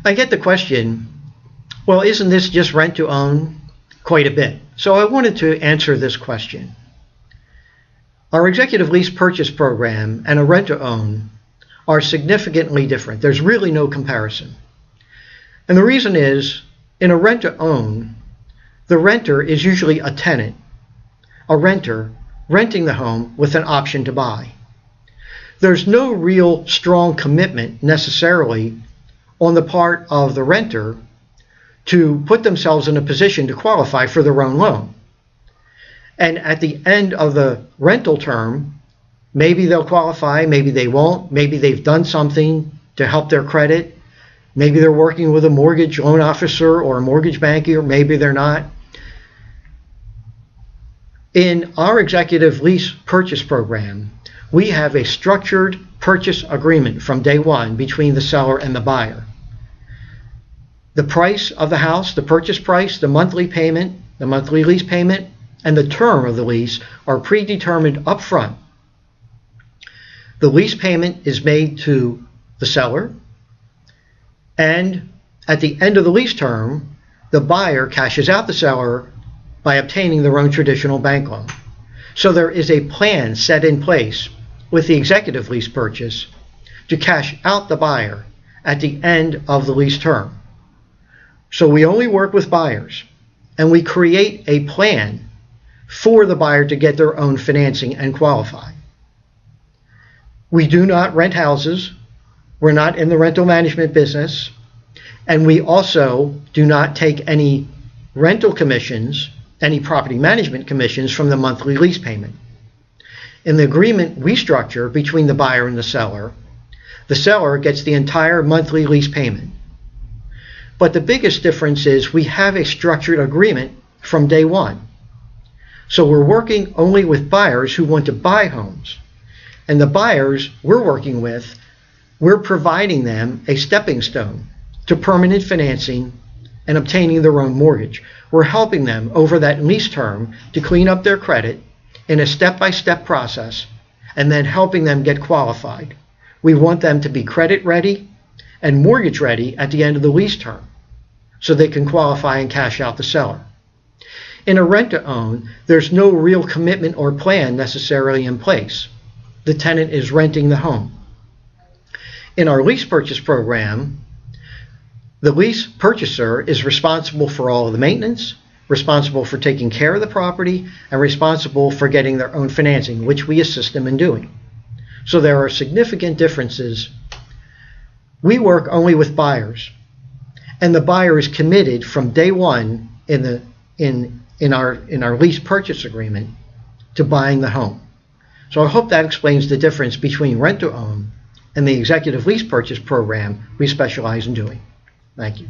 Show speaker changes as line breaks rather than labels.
I get the question, well, isn't this just rent to own? Quite a bit. So I wanted to answer this question. Our executive lease purchase program and a rent to own are significantly different. There's really no comparison. And the reason is, in a rent to own, the renter is usually a tenant, a renter renting the home with an option to buy. There's no real strong commitment necessarily on the part of the renter to put themselves in a position to qualify for their own loan. And at the end of the rental term, maybe they'll qualify, maybe they won't, maybe they've done something to help their credit, maybe they're working with a mortgage loan officer or a mortgage banker, maybe they're not. In our executive lease purchase program, we have a structured purchase agreement from day one between the seller and the buyer. The price of the house, the purchase price, the monthly payment, the monthly lease payment, and the term of the lease are predetermined up front. The lease payment is made to the seller, and at the end of the lease term, the buyer cashes out the seller by obtaining their own traditional bank loan. So there is a plan set in place with the executive lease purchase to cash out the buyer at the end of the lease term. So we only work with buyers, and we create a plan for the buyer to get their own financing and qualify. We do not rent houses. We're not in the rental management business. And we also do not take any rental commissions, any property management commissions from the monthly lease payment. In the agreement we structure between the buyer and the seller gets the entire monthly lease payment. But the biggest difference is we have a structured agreement from day one. So we're working only with buyers who want to buy homes. And the buyers we're working with, we're providing them a stepping stone to permanent financing and obtaining their own mortgage. We're helping them over that lease term to clean up their credit in a step-by-step process, and then helping them get qualified. We want them to be credit ready and mortgage ready at the end of the lease term so they can qualify and cash out the seller. In a rent-to-own, there's no real commitment or plan necessarily in place. The tenant is renting the home. In our lease purchase program, the lease purchaser is responsible for all of the maintenance, responsible for taking care of the property, and responsible for getting their own financing, which we assist them in doing. So there are significant differences. We work only with buyers, and the buyer is committed from day one in our lease purchase agreement to buying the home. So I hope that explains the difference between rent to own and the executive lease purchase program we specialize in doing. Thank you.